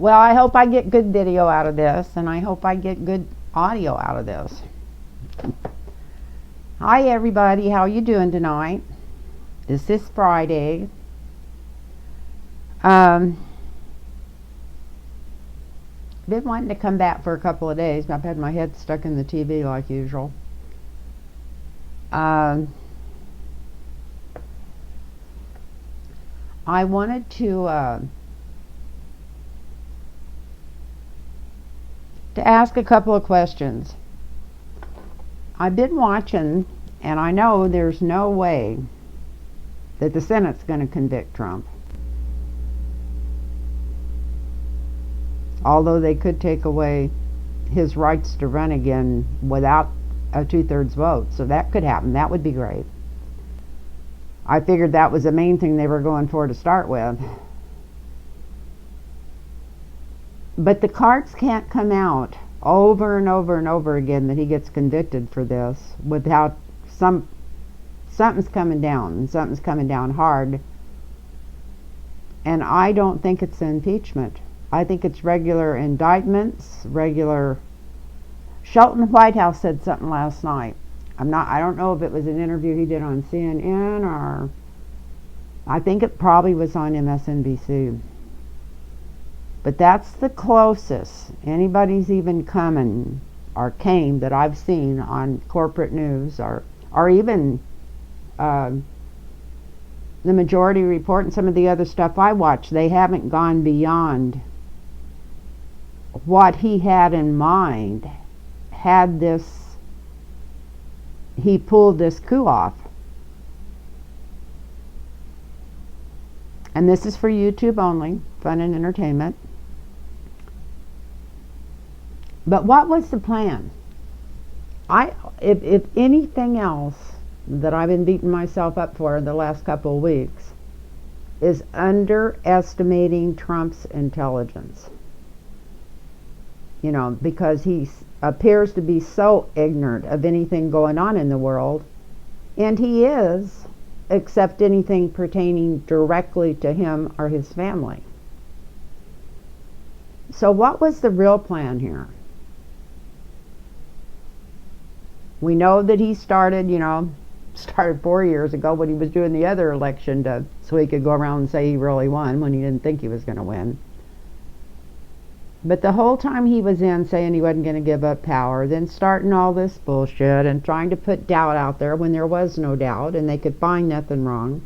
Well, I hope I get good video out of this, and I hope I get good audio out of this. Hi everybody, how you doing tonight? This is Friday. Been wanting to come back for a couple of days, but I've had my head stuck in the TV like usual. I wanted to ask a couple of questions. I've been watching, and I know there's no way that the Senate's going to convict Trump. Although they could take away his rights to run again without a 2/3 vote. So that could happen. That would be great. I figured that was the main thing they were going for to start with. But the cards can't come out over and over and over again that he gets convicted for this without something's coming down, and something's coming down hard. And I don't think it's impeachment. I think it's regular indictments, regular. Shelton Whitehouse said something last night. I don't know if it was an interview he did on CNN, or I think it probably was on MSNBC. But that's the closest anybody's even coming or came that I've seen on corporate news, or even the Majority Report and some of the other stuff I watch. They haven't gone beyond what he had in mind had he pulled this coup off. And this is for YouTube only, fun and entertainment. But what was the plan? If anything else that I've been beating myself up for the last couple of weeks is underestimating Trump's intelligence. You know, because he appears to be so ignorant of anything going on in the world, and he is, except anything pertaining directly to him or his family. So what was the real plan here? We know that he started 4 years ago when he was doing the other election so he could go around and say he really won when he didn't think he was going to win. But the whole time he was in saying he wasn't going to give up power, then starting all this bullshit and trying to put doubt out there when there was no doubt and they could find nothing wrong.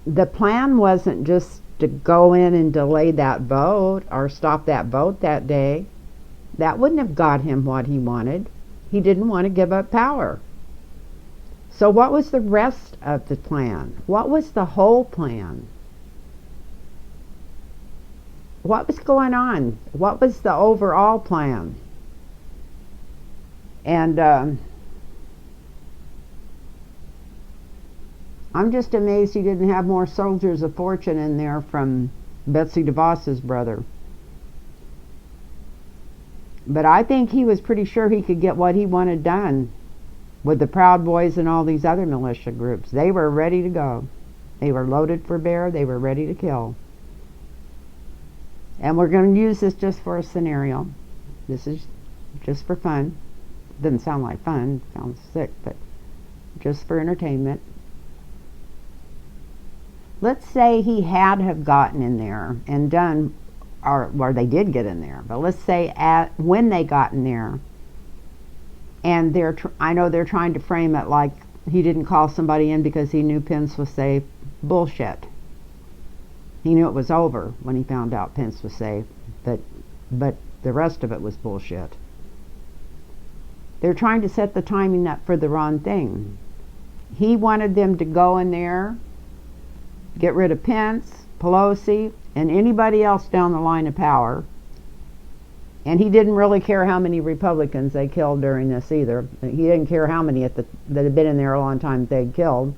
The plan wasn't just to go in and delay that vote or stop that vote that day. That wouldn't have got him what he wanted. He didn't want to give up power. So what was the rest of the plan? What was the whole plan? What was going on? What was the overall plan? And I'm just amazed he didn't have more soldiers of fortune in there from Betsy DeVos's brother. But I think he was pretty sure he could get what he wanted done with the Proud Boys and all these other militia groups. They were ready to go. They were loaded for bear. They were ready to kill. And we're going to use this just for a scenario. This is just for fun. Doesn't sound like fun. Sounds sick, but just for entertainment. Let's say he had have gotten in there and done, or they did get in there. But let's say when they got in there, and I know they're trying to frame it like he didn't call somebody in because he knew Pence was safe. Bullshit. He knew it was over when he found out Pence was safe, but the rest of it was bullshit. They're trying to set the timing up for the wrong thing. He wanted them to go in there, get rid of Pence, Pelosi, and anybody else down the line of power. And he didn't really care how many Republicans they killed during this either. He didn't care how many that had been in there a long time they'd killed,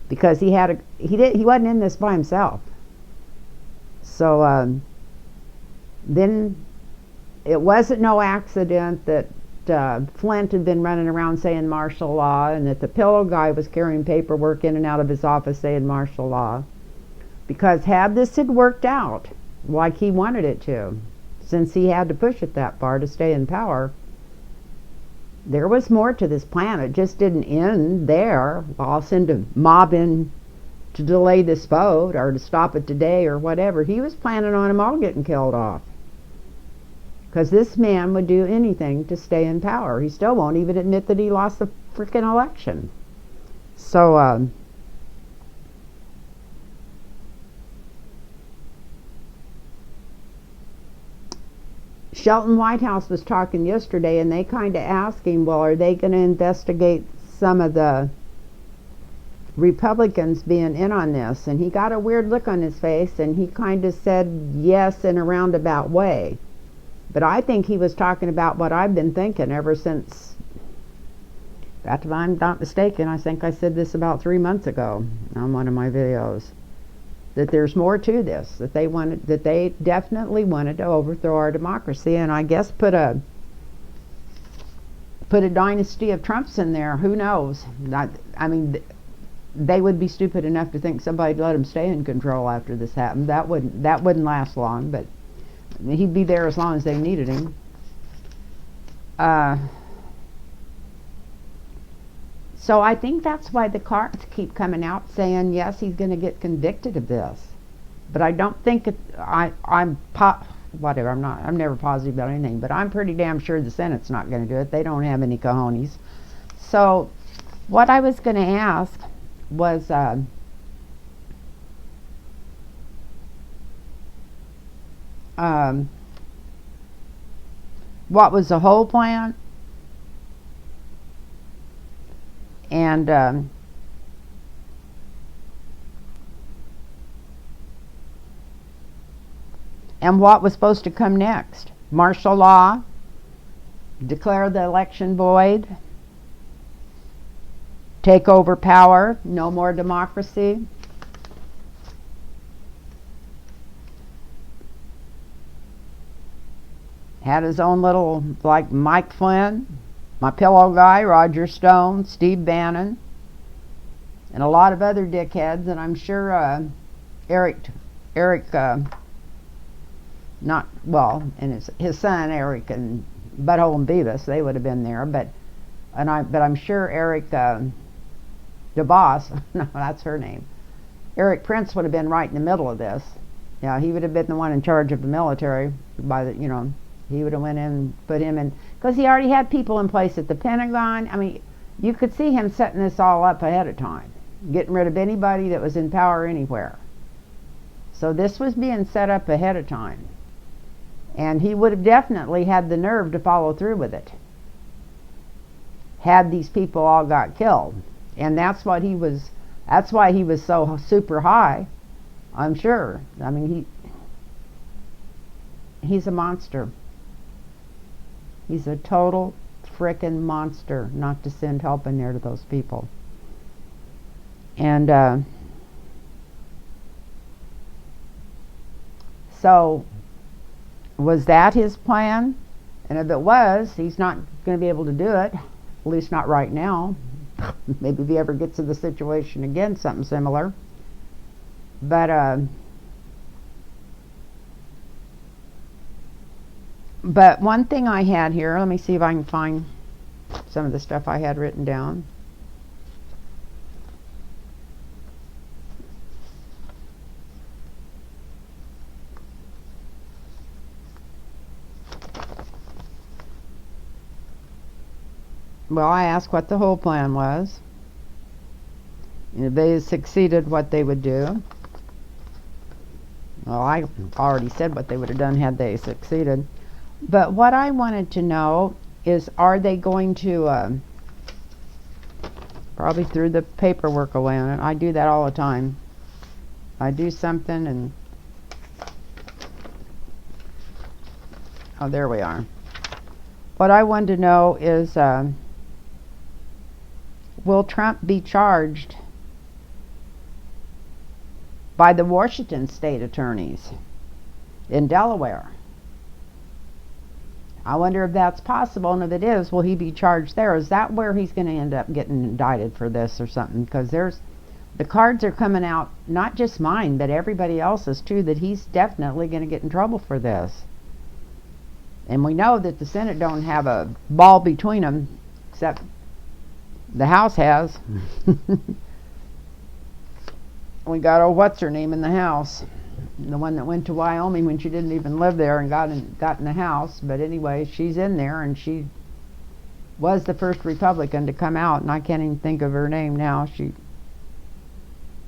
because he wasn't in this by himself. So then it wasn't no accident that Flint had been running around saying martial law, and that the pillow guy was carrying paperwork in and out of his office saying martial law. Because had this had worked out like he wanted it to, since he had to push it that far to stay in power, there was more to this plan. It just didn't end there. Well, I'll send a mob in to delay this vote or to stop it today or whatever. He was planning on them all getting killed off. Because this man would do anything to stay in power. He still won't even admit that he lost the freaking election. So, Shelton Whitehouse was talking yesterday, and they kind of asked him, well, are they going to investigate some of the Republicans being in on this? And he got a weird look on his face, and he kind of said yes in a roundabout way. But I think he was talking about what I've been thinking ever since, if I'm not mistaken, I think I said this about 3 months ago on one of my videos, that there's more to this, that they definitely wanted to overthrow our democracy, and I guess put a dynasty of Trumps in there. Who knows? I mean, they would be stupid enough to think somebody'd let them stay in control after this happened. That wouldn't last long, but he'd be there as long as they needed him. So I think that's why the cards keep coming out saying, yes, he's going to get convicted of this. But I don't think I'm never positive about anything, but I'm pretty damn sure the Senate's not going to do it. They don't have any cojones. So what I was going to ask was, what was the whole plan? And what was supposed to come next? Martial law? Declare the election void? Take over power? No more democracy? Had his own little, like Mike Flynn, my pillow guy, Roger Stone, Steve Bannon, and a lot of other dickheads, and I'm sure Eric, not, well, and his son Eric and Butthole and Beavis, they would have been there, but I'm sure Eric DeBoss, no, that's her name, Eric Prince would have been right in the middle of this. Yeah, he would have been the one in charge of the military he would have went in and put him in, because he already had people in place at the Pentagon. I mean, you could see him setting this all up ahead of time, getting rid of anybody that was in power anywhere. So this was being set up ahead of time. And he would have definitely had the nerve to follow through with it, had these people all got killed. And that's why he was so super high, I'm sure. I mean, he's a monster. He's a total frickin' monster not to send help in there to those people. And so was that his plan? And if it was, he's not going to be able to do it, at least not right now. Maybe if he ever gets to the situation again, something similar. But one thing I had here, let me see if I can find some of the stuff I had written down. Well, I asked what the whole plan was. And if they succeeded, what they would do. Well, I already said what they would have done had they succeeded. But what I wanted to know is, are they going to, probably threw the paperwork away on it. I do that all the time. I do something and, oh, there we are. What I wanted to know is, will Trump be charged by the Washington state attorneys in Delaware? I wonder if that's possible, and if it is, will he be charged there? Is that where he's going to end up getting indicted for this or something? Because there's the cards are coming out, not just mine, but everybody else's too, that he's definitely going to get in trouble for this. And we know that the Senate don't have a ball between them, except the House has. We got old what's-her-name in the House. The one that went to Wyoming when she didn't even live there and got in the House. But anyway, she's in there, and she was the first Republican to come out, and I can't even think of her name now.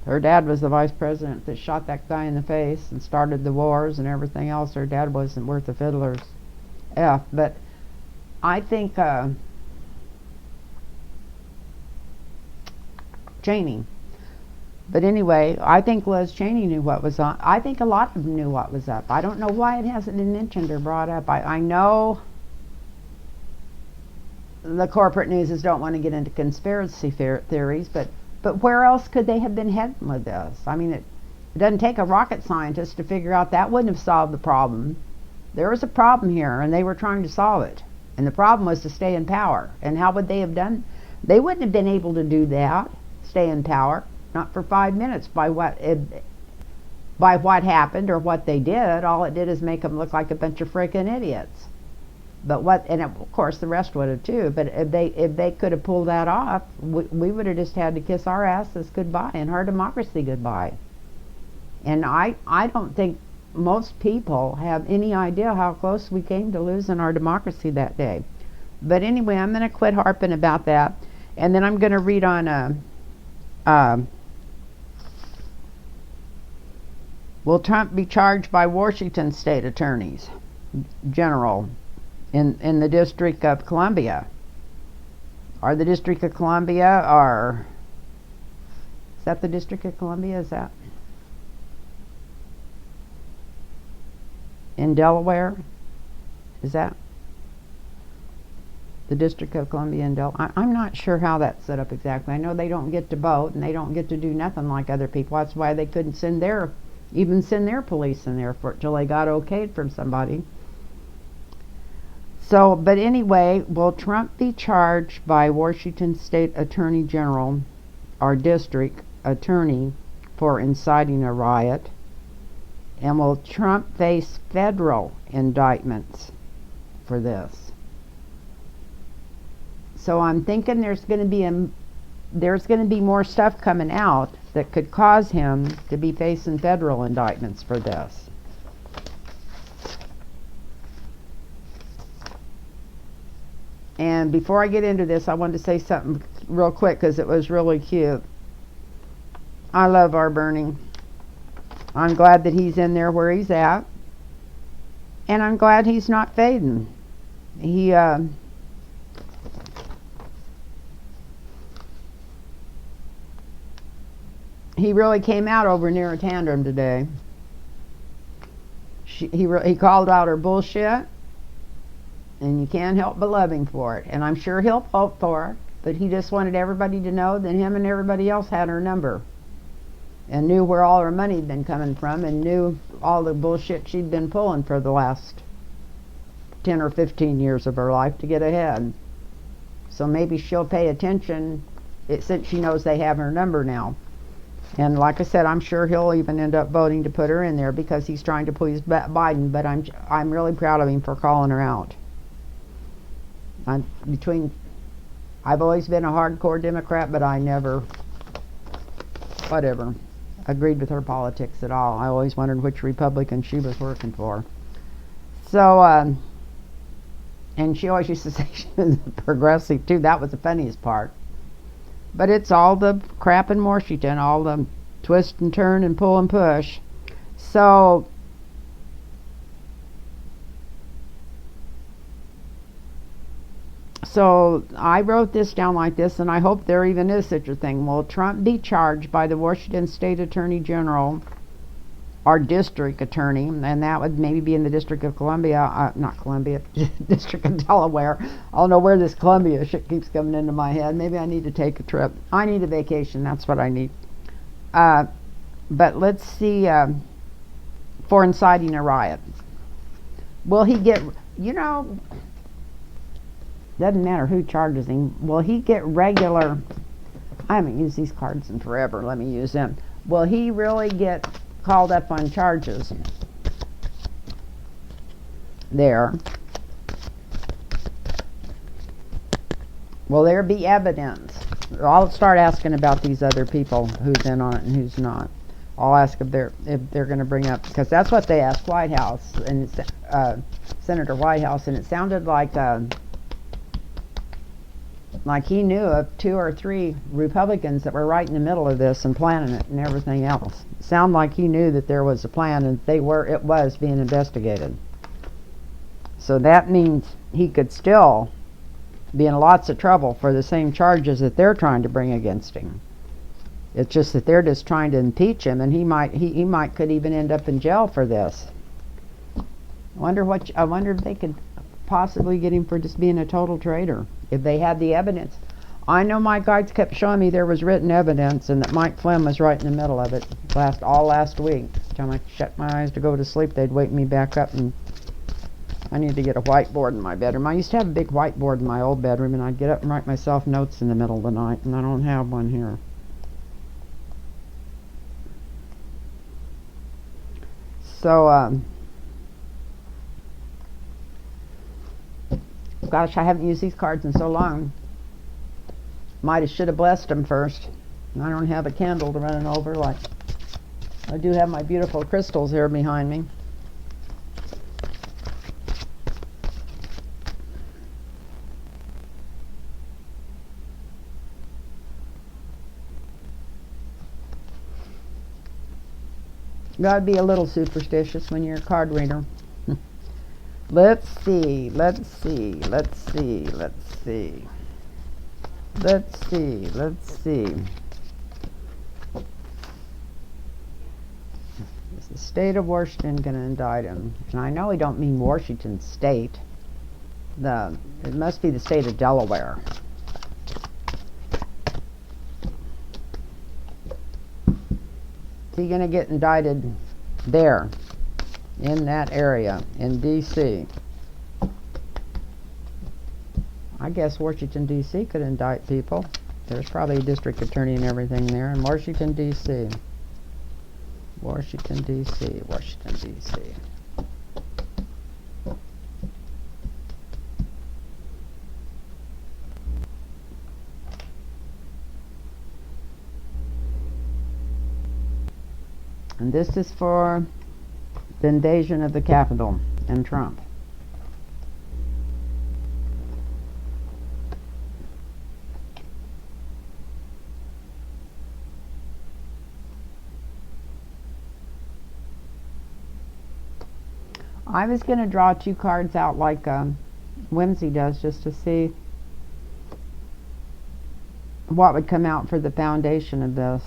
Her dad was the vice president that shot that guy in the face and started the wars and everything else. Her dad wasn't worth a fiddler's F. But I think Cheney. But anyway, I think Liz Cheney knew what was on. I think a lot of them knew what was up. I don't know why it hasn't been mentioned or brought up. I know the corporate newses don't want to get into conspiracy theories, but where else could they have been heading with this? I mean, it doesn't take a rocket scientist to figure out that wouldn't have solved the problem. There was a problem here, and they were trying to solve it. And the problem was to stay in power. And how would they have done? They wouldn't have been able to do that, stay in power. Not for 5 minutes by what happened or what they did. All it did is make them look like a bunch of freaking idiots. But of course the rest would have too. But if they could have pulled that off, we would have just had to kiss our asses goodbye and our democracy goodbye. And I don't think most people have any idea how close we came to losing our democracy that day. But anyway, I'm going to quit harping about that, and then I'm going to read on will Trump be charged by Washington state attorneys general in the District of Columbia? Or the District of Columbia, or is that the District of Columbia? Is that in Delaware? Is that the District of Columbia in Delaware? I'm not sure how that's set up exactly. I know they don't get to vote, and they don't get to do nothing like other people. That's why they couldn't send their police in there till they got okayed from somebody. So, but anyway, will Trump be charged by Washington State Attorney General or District Attorney for inciting a riot? And will Trump face federal indictments for this? So I'm thinking there's going to be more stuff coming out that could cause him to be facing federal indictments for this. And before I get into this, I wanted to say something real quick because it was really cute. I love our Bernie. I'm glad that he's in there where he's at. And I'm glad he's not fading. He really came out over near a tantrum today. He called out her bullshit, and you can't help but love him for it. And I'm sure he'll vote for it, but he just wanted everybody to know that him and everybody else had her number, and knew where all her money had been coming from, and knew all the bullshit she'd been pulling for the last 10 or 15 years of her life to get ahead. So maybe she'll pay attention since she knows they have her number now. And like I said, I'm sure he'll even end up voting to put her in there because he's trying to please Biden. But I'm really proud of him for calling her out. I've always been a hardcore Democrat, but I never, agreed with her politics at all. I always wondered which Republican she was working for. So, and she always used to say she was a progressive too. That was the funniest part. But it's all the crap in Washington, all the twist and turn and pull and push. So I wrote this down like this, and I hope there even is such a thing. Will Trump be charged by the Washington State Attorney General or District Attorney, and that would maybe be in the District of Columbia, not Columbia, District of Delaware. I don't know where this Columbia shit keeps coming into my head. Maybe I need to take a trip. I need a vacation. That's what I need. But let's see, for inciting a riot. Will he get, doesn't matter who charges him, will he get regular I haven't used these cards in forever. Let me use them. Will he really get called up on charges? There. Will there be evidence? I'll start asking about these other people, who's in on it and who's not. I'll ask if they're going to bring up, because that's what they asked Whitehouse and Senator Whitehouse, and it sounded like he knew of 2 or 3 Republicans that were right in the middle of this and planning it and everything else. It sounded like he knew that there was a plan and it was being investigated. So that means he could still be in lots of trouble for the same charges that they're trying to bring against him. It's just that they're just trying to impeach him, and he might could even end up in jail for this. I wonder if they could possibly get him for just being a total traitor if they had the evidence. I know my guides kept showing me there was written evidence, and that Mike Flynn was right in the middle of it last week. Every time I shut my eyes to go to sleep, they'd wake me back up, and I need to get a whiteboard in my bedroom. I used to have a big whiteboard in my old bedroom, and I'd get up and write myself notes in the middle of the night, and I don't have one here. So, gosh, I haven't used these cards in so long. Should have blessed them first. I don't have a candle to run over like I do have my beautiful crystals here behind me. Gotta be a little superstitious when you're a card reader. Let's see. Is the state of Washington going to indict him? And I know we don't mean Washington State. It must be the state of Delaware. Is he going to get indicted there, in that area, in D.C.? I guess Washington, D.C. could indict people. There's probably a district attorney and everything there in Washington, D.C. Washington, D.C. And this is for the invasion of the Capitol and Trump. I was going to draw 2 cards out like Whimsy does, just to see what would come out for the foundation of this.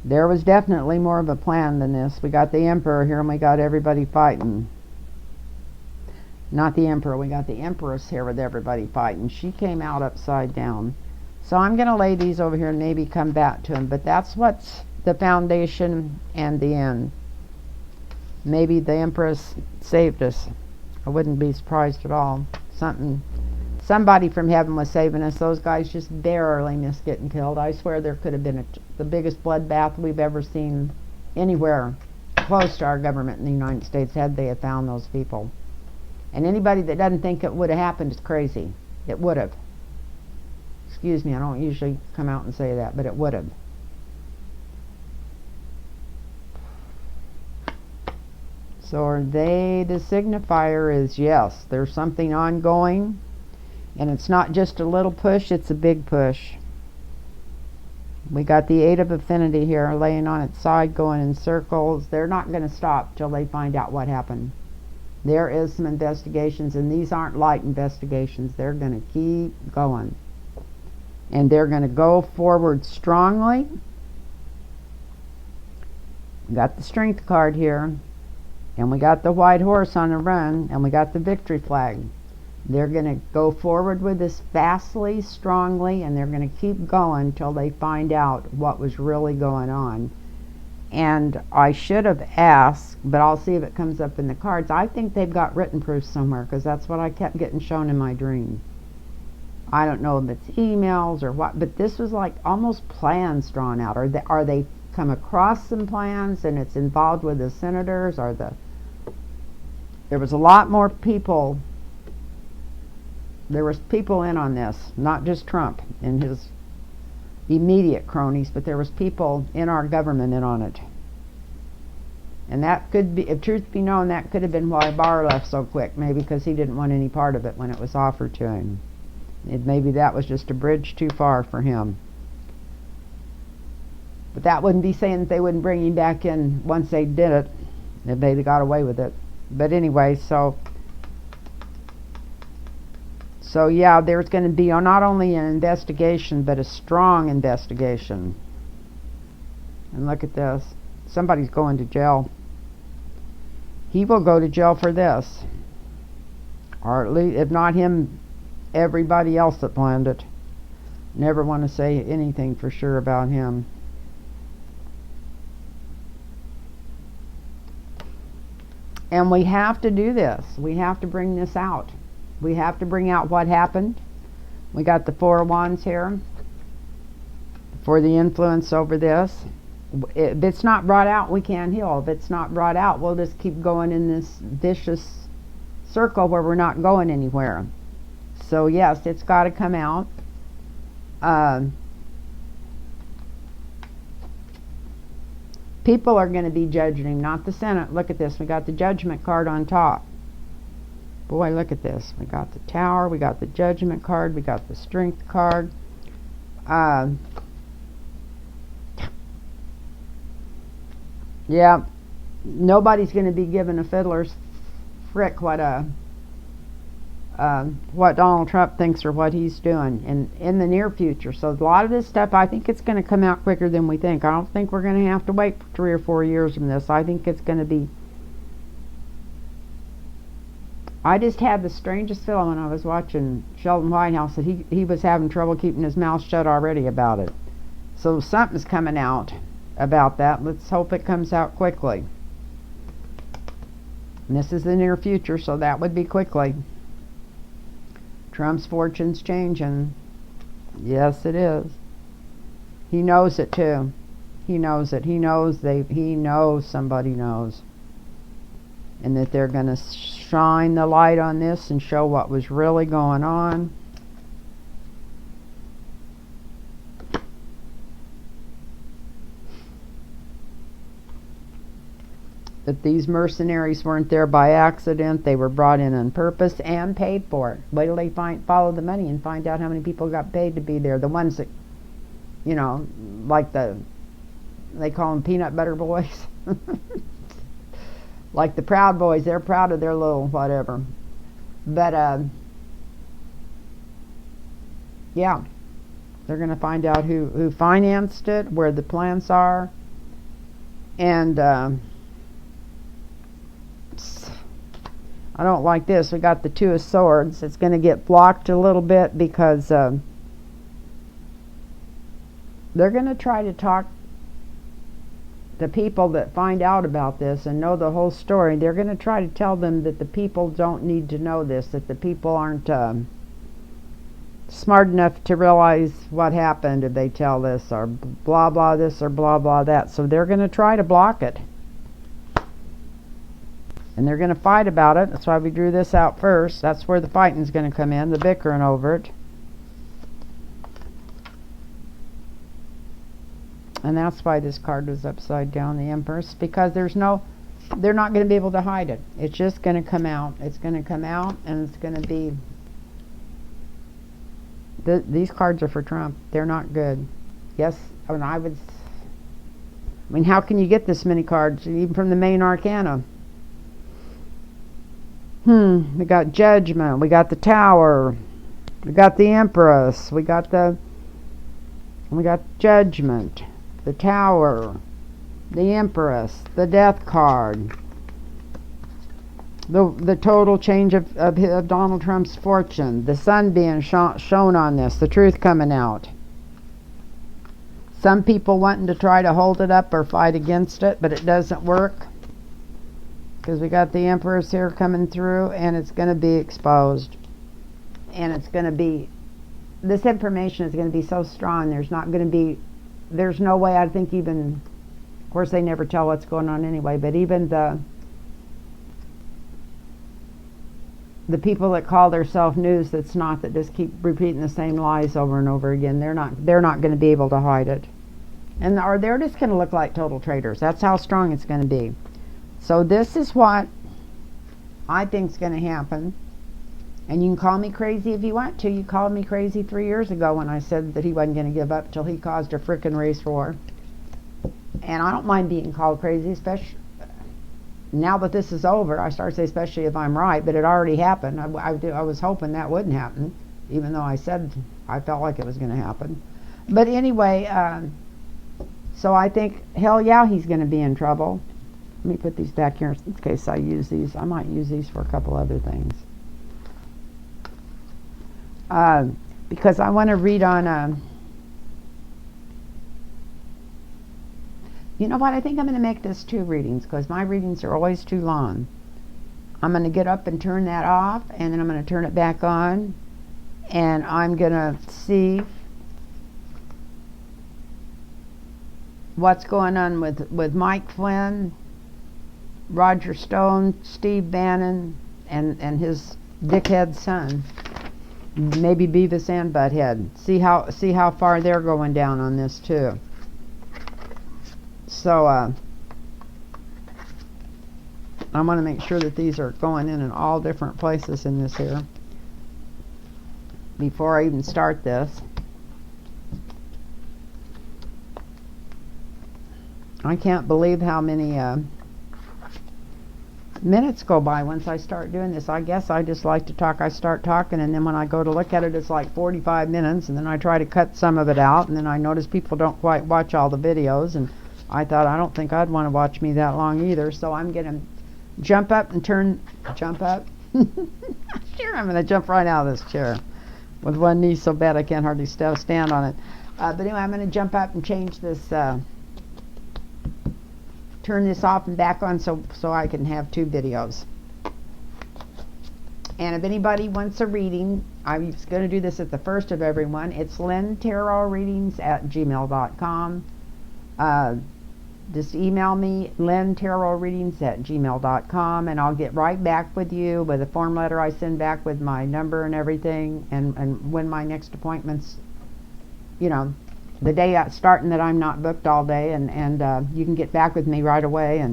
There was definitely more of a plan than this. We got the Emperor here and we got everybody fighting. Not the Emperor, we got the Empress here with everybody fighting. She came out upside down. So I'm going to lay these over here and maybe come back to them. But that's what's the foundation and the end. Maybe the Empress saved us. I wouldn't be surprised at all. Somebody from heaven was saving us. Those guys just barely missed getting killed. I swear there could have been the biggest bloodbath we've ever seen anywhere close to our government in the United States had they have found those people. And anybody that doesn't think it would have happened is crazy. It would have. Excuse me, I don't usually come out and say that, but it would have. So are they, the signifier is yes, there's something ongoing. And it's not just a little push, it's a big push. We got the 8 of Affinity here laying on its side, going in circles. They're not going to stop till they find out what happened. There is some investigations, and these aren't light investigations. They're going to keep going. And they're going to go forward strongly. We got the Strength card here. And we got the White Horse on the run. And we got the Victory flag. They're going to go forward with this fastly, strongly, and they're going to keep going till they find out what was really going on. And I should have asked, but I'll see if it comes up in the cards. I think they've got written proof somewhere, because that's what I kept getting shown in my dream. I don't know if it's emails or what, but this was like almost plans drawn out. Are they come across some plans and it's involved with the senators? There was a lot more people. There was people in on this, not just Trump and his immediate cronies, but there was people in our government in on it. And that could be, if truth be known, that could have been why Barr left so quick, maybe because he didn't want any part of it when it was offered to him. Maybe that was just a bridge too far for him. But that wouldn't be saying that they wouldn't bring him back in once they did it, if they got away with it. But anyway, so yeah, there's going to be not only an investigation, but a strong investigation. And look at this. Somebody's going to jail. He will go to jail for this. Or at least, if not him, everybody else that planned it. Never want to say anything for sure about him. And we have to do this. We have to bring this out. We have to bring out what happened. We got the Four of Wands here for the influence over this. If it's not brought out, we can't heal. If it's not brought out, we'll just keep going in this vicious circle where we're not going anywhere. So yes, it's got to come out. People are going to be judging him, not the Senate. Look at this. We got the Judgment card on top. Boy, look at this. We got the Tower, we got the Judgment card, we got the Strength card. Yeah, nobody's going to be giving a fiddler's frick what Donald Trump thinks or what he's doing in the near future. So a lot of this stuff, I think it's going to come out quicker than we think. I don't think we're going to have to wait for 3 or 4 years from this. I think it's going to be... I just had the strangest feeling when I was watching Sheldon Whitehouse that he was having trouble keeping his mouth shut already about it. So something's coming out about that. Let's hope it comes out quickly. And this is the near future, so that would be quickly. Trump's fortune's changing. Yes, it is. He knows it too. He knows it. He knows somebody knows. And that they're going to shine the light on this and show what was really going on. That these mercenaries weren't there by accident. They were brought in on purpose and paid for it. Wait till they follow the money and find out how many people got paid to be there. The ones that, you know, like they call them peanut butter boys. Like the Proud Boys, they're proud of their little whatever. But, yeah, they're going to find out who financed it, where the plans are, and I don't like this. We got the Two of Swords. It's going to get blocked a little bit because they're going to try to talk the people that find out about this and know the whole story. They're going to try to tell them that the people don't need to know this, that the people aren't smart enough to realize what happened if they tell this, or blah blah this or blah blah that. So they're going to try to block it. And they're going to fight about it. That's why we drew this out first. That's where the fighting's going to come in, the bickering over it. And that's why this card was upside down, the Empress, because they're not going to be able to hide it. It's just going to come out. It's going to come out, and it's going to be... these cards are for Trump. They're not good. Yes, I mean, how can you get this many cards, even from the main arcana? We got Judgment. We got the Tower. We got the Empress. We got Judgment. The Tower, the Empress, the Death card, the total change of Donald Trump's fortune, the sun being shown on this, the truth coming out. Some people wanting to try to hold it up or fight against it, but it doesn't work. Because we got the Empress here coming through, and it's going to be exposed. And it's going to be, this information is going to be so strong, there's no way, I think even, of course they never tell what's going on anyway, but even the people that call themselves news that's not, that just keep repeating the same lies over and over again, they're not going to be able to hide it. And or they're just going to look like total traitors. That's how strong it's going to be. So this is what I think is going to happen. And you can call me crazy if you want to. You called me crazy 3 years ago when I said that he wasn't going to give up till he caused a frickin' race war. And I don't mind being called crazy, especially now that this is over. I start to say especially if I'm right, but it already happened. I was hoping that wouldn't happen, even though I said I felt like it was going to happen. But anyway, so I think, hell yeah, he's going to be in trouble. Let me put these back here in case I use these. I might use these for a couple other things. Because I want to read on, you know what, I think I'm going to make this 2 readings, because my readings are always too long. I'm going to get up and turn that off, and then I'm going to turn it back on, and I'm going to see what's going on with Mike Flynn, Roger Stone, Steve Bannon, and his dickhead son. Maybe Beavis and Butthead. See how far they're going down on this too. So I want to make sure that these are going in all different places in this here before I even start this. I can't believe how many minutes go by once I start doing this. I guess I just like to talk. I start talking, and then when I go to look at it, it's like 45 minutes, and then I try to cut some of it out, and then I notice people don't quite watch all the videos, and I thought, I don't think I'd want to watch me that long either, so I'm going to jump up. Sure, I'm going to jump right out of this chair with one knee so bad I can't hardly stand on it. But anyway, I'm going to jump up and change this, turn this off and back on so I can have 2 videos. And if anybody wants a reading, I'm going to do this at the first of every one. It's lynntarotreadings@gmail.com. Just email me, lynntarotreadings@gmail.com, and I'll get right back with you with a form letter I send back with my number and everything, and when my next appointment's, you know, the day starting that I'm not booked all day, and you can get back with me right away,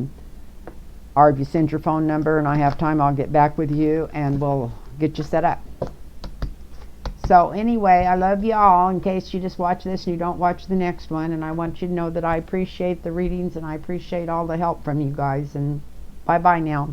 or if you send your phone number and I have time, I'll get back with you and we'll get you set up. So anyway, I love you all, in case you just watch this and you don't watch the next one, and I want you to know that I appreciate the readings and I appreciate all the help from you guys, and bye bye now.